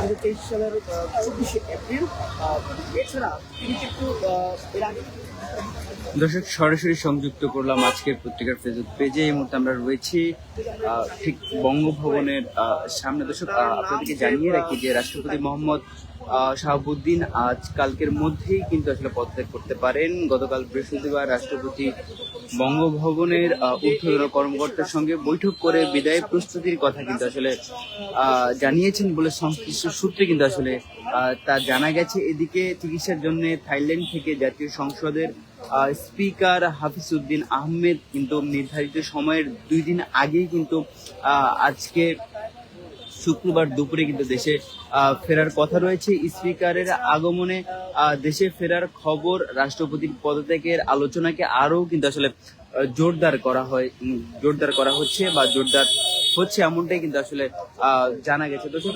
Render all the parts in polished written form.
2023 সালের 24শে এপ্রিল। এছাড়া তিনি কিন্তু এর আগে দর্শক সরাসরি সংযুক্ত করলাম আজকের পত্রিকার ফেসবুক পেজে। এই মুহূর্তে আমরা রয়েছি ঠিক বঙ্গভবনের সামনে। দর্শক আপনাদেরকে জানিয়ে রাখি যে রাষ্ট্রপতি মোহাম্মদ শাহাবুদ্দিন আজ কালকের মধ্যেই কিন্তু আসলে পদত্যাগ করতে পারেন। গতকাল বৃহস্পতিবার রাষ্ট্রপতি বঙ্গভবনের ঊর্ধ্বতন কর্মকর্তার সঙ্গে বৈঠক করে বিদায় প্রস্তুতির কথা কিন্তু আসলে জানিয়েছেন বলে সংশ্লিষ্ট সূত্রে কিন্তু আসলে তা জানা গেছে। এদিকে চিকিৎসার জন্য থাইল্যান্ড থেকে জাতীয় সংসদের স্পিকার হাফিজউদ্দিন আহমেদ কিন্তু নির্ধারিত সময়ের 2 দিন আগেই কিন্তু আজকে শুক্রবার দুপুরে কিন্তু দেশে ফেরার কথা রয়েছে। স্পিকারের আগমনে দেশে ফেরার খবর রাষ্ট্রপতির পদত্যাগের আলোচনাকে আরো কিন্তু আসলে জোরদার করা হচ্ছে বা জোরদার হচ্ছে, এমনটাই কিন্তু আসলে জানা গেছে। দর্শক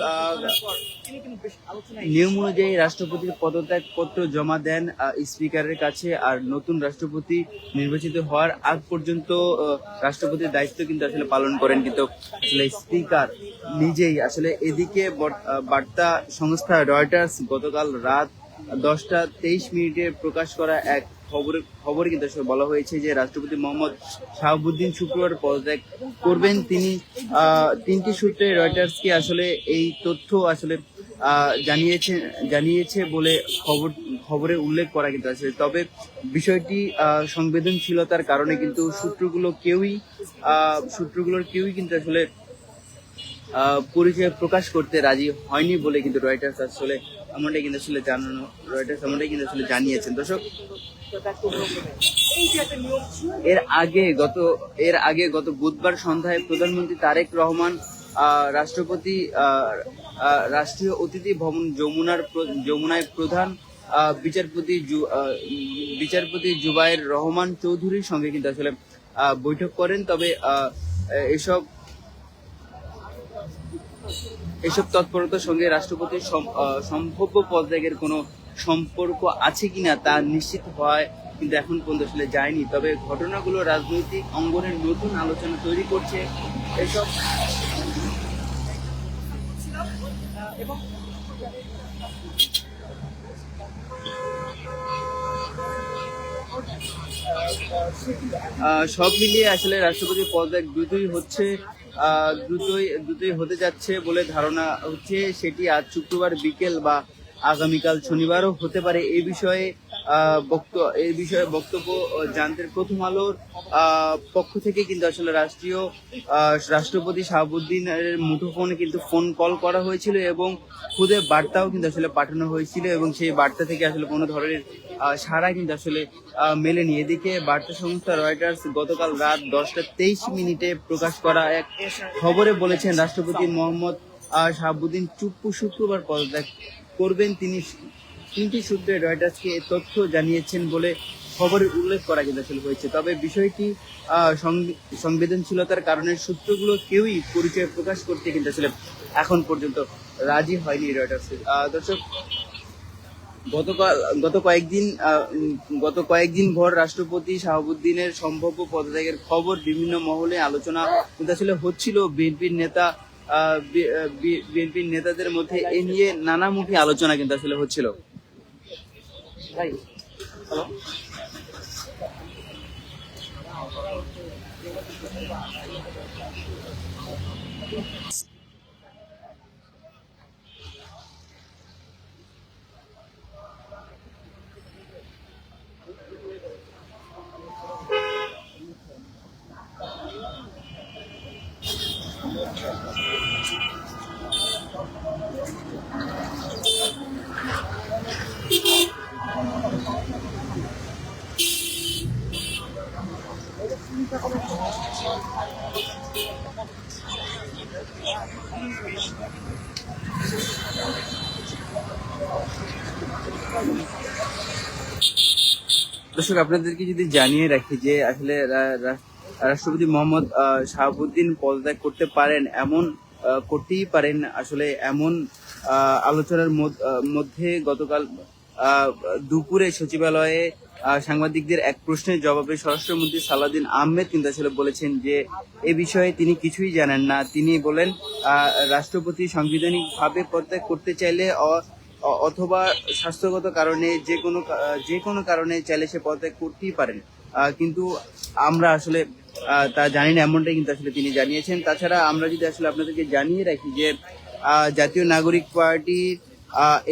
নিয়ম অনুযায়ী রাষ্ট্রপতির পদত্যাগ পত্র জমা দেন স্পিকারের কাছে, আর নতুন রাষ্ট্রপতি নির্বাচিত হওয়ার আগ পর্যন্ত রাষ্ট্রপতির দায়িত্ব কিন্তু আসলে পালন করেন কিন্তু আসলে স্পিকার নিজেই। আসলে এদিকে বার্তা সংস্থা রয়টার্স গতকাল রাত 10টা 23 মিনিটে প্রকাশ করা এক খবরে কিন্তু আসলে বলা হয়েছে যে রাষ্ট্রপতি মোহাম্মদ শাহাবুদ্দিন শুক্রবার পদত্যাগ করবেন। তিনি 3টি সূত্রে রয়টার্সকে আসলে এই তথ্য আসলে জানিয়েছে বলে খবরে উল্লেখ করা কিন্তু আছে। তবে বিষয়টি সংবেদনশীলতার কারণে কিন্তু সূত্রগুলোর কেউই কিন্তু আসলে পরিচয় প্রকাশ করতে রাজি হয়নি বলে কিন্তু রয়টার্স এমনটাই কিন্তু আসলে জানিয়েছেন। দর্শক এর আগে গত বুধবার সন্ধ্যায় প্রধানমন্ত্রী তারেক রহমান রাষ্ট্রীয় অতিথি ভবন যমুনায় প্রধান বিচারপতি জুবায়ের রহমান চৌধুরীর সঙ্গে কিন্তু আসলে বৈঠক করেন। তবে এসব তৎপরতার সঙ্গে রাষ্ট্রপতির সম্ভাব্য পদত্যাগের কোনো সম্পর্ক আছে কিনা তা নিশ্চিত হয় কিন্তু এখন পর্যন্ত আসলে যায়নি। তবে ঘটনাগুলো রাজনৈতিক অঙ্গনের নতুন আলোচনা তৈরি করছে। এসব সব মিলিয়ে আসলে রাষ্ট্রপতির পদত্যাগ দ্রুতই হতে যাচ্ছে বলে ধারণা হচ্ছে। সেটি আজ শুক্রবার বিকেল বা আগামীকাল শনিবারও হতে পারে। এই বিষয়ে বক্তব্য জানতে প্রথম আলোর পক্ষ থেকে কিন্তু আসলে রাষ্ট্রপতি শাহাবুদ্দিনের মুঠোফোনে কিন্তু ফোন কল করা হয়েছিল এবং খুদে বার্তাও কিন্তু আসলে পাঠানো হয়েছিল এবং সেই বার্তা থেকে আসলে কোনো ধরনের সাড়া কিন্তু আসলে মেলেনি। এদিকে বার্তা সংস্থা রয়টার্স গতকাল রাত 10টা 23 মিনিটে প্রকাশ করা এক খবরে বলেছেন রাষ্ট্রপতি মোহাম্মদ শাহাবুদ্দিন শুক্রবার পদত্যাগ করবেন। তিনি 3টি সূত্রে রয়টার্সকে এই তথ্য জানিয়েছেন বলে খবরে উল্লেখ করা কিন্তু আসলে হয়েছে। তবে বিষয়টি সংবেদনশীলতার কারণে সূত্রগুলো কেউই পরিচয় প্রকাশ করতে কিন্তু আসলে এখন পর্যন্ত রাজি হয়নি রয়টার্স। দর্শক গত কয়েকদিন ভর রাষ্ট্রপতি শাহাবুদ্দিনের সম্ভাব্য পদত্যাগের খবর বিভিন্ন মহলে আলোচনা কিন্তু আসলে হচ্ছিল। বিএনপির নেতাদের মধ্যে এ নিয়ে নানামুখী আলোচনা কিন্তু আসলে হচ্ছিল। দর্শক আপনাদেরকে যদি জানিয়ে রাখি যে আসলে রাষ্ট্রপতি মোহাম্মদ শাহাবুদ্দিন পদত্যাগ করতেই পারেন আসলে এমন আলোচনার মধ্যে গতকাল দুপুরে সচিবালয়ে সাংবাদিকদের এক প্রশ্নের জবাবে স্বরাষ্ট্রমন্ত্রী সালাউদ্দিন আহমেদ কিন্তু আসলে বলেছেন যে এ বিষয়ে তিনি কিছুই জানেন না। তিনি বলেন রাষ্ট্রপতি সাংবিধানিকভাবে পদত্যাগ করতে চাইলে অথবা স্বাস্থ্যগত কারণে যে কোনো কারণে চাইলে সে পদত্যাগ করতেই পারেন, কিন্তু আমরা আসলে তা জানি না, এমনটাই কিন্তু আসলে তিনি জানিয়েছেন। তাছাড়া আমরা যদি আসলে আপনাদেরকে জানিয়ে রাখি যে জাতীয় নাগরিক পার্টির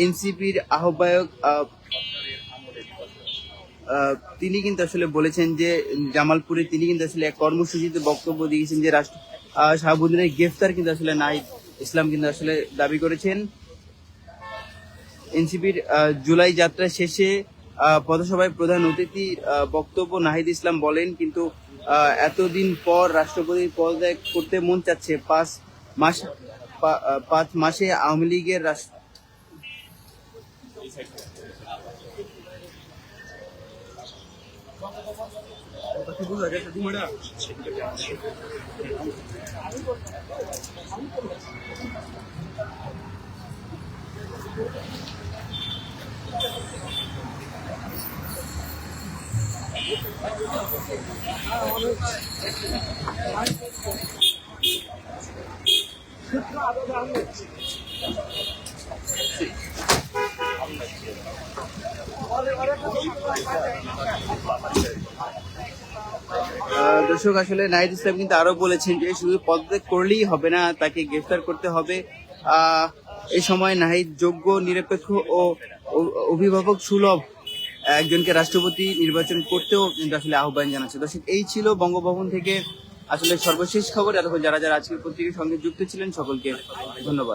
এনসিপির আহ্বায়ক তিনি কিন্তু আসলে বলেছেন যে জামালপুরে তিনি কিন্তু আসলে এক কর্মসূচিতে বক্তব্য দিয়েছেন যে শাহাবুদ্দিনের গ্রেফতার কিন্তু আসলে নাহিদ ইসলাম কিন্তু আসলে দাবি করেছেন। এনসিপির জুলাই যাত্রা শেষে পথসভায় প্রধান অতিথি বক্তব্য নাহিদ ইসলাম বলেন, কিন্তু এতদিন পর রাষ্ট্রপতির পদত্যাগ করতে মন চাচ্ছে। 5 মাসে আওয়ামী লীগের দর্শক আসলে নাহিদ ইসলাম কিন্তু আরো বলেছেন যে শুধু পদত্যাগ করলেই হবে না, তাকে গ্রেফতার করতে হবে। এই সময় নাহিদ যোগ্য, নিরপেক্ষ ও অভিভাবক সুলভ একজনকে রাষ্ট্রপতি নির্বাচন করতেও কিন্তু আসলে আহ্বান জানাচ্ছে। দর্শক, এই ছিল বঙ্গভবন থেকে আসলে সর্বশেষ খবর। এতক্ষণ যারা যারা আজকের পত্রিকার সঙ্গে যুক্ত ছিলেন সকলকে ধন্যবাদ।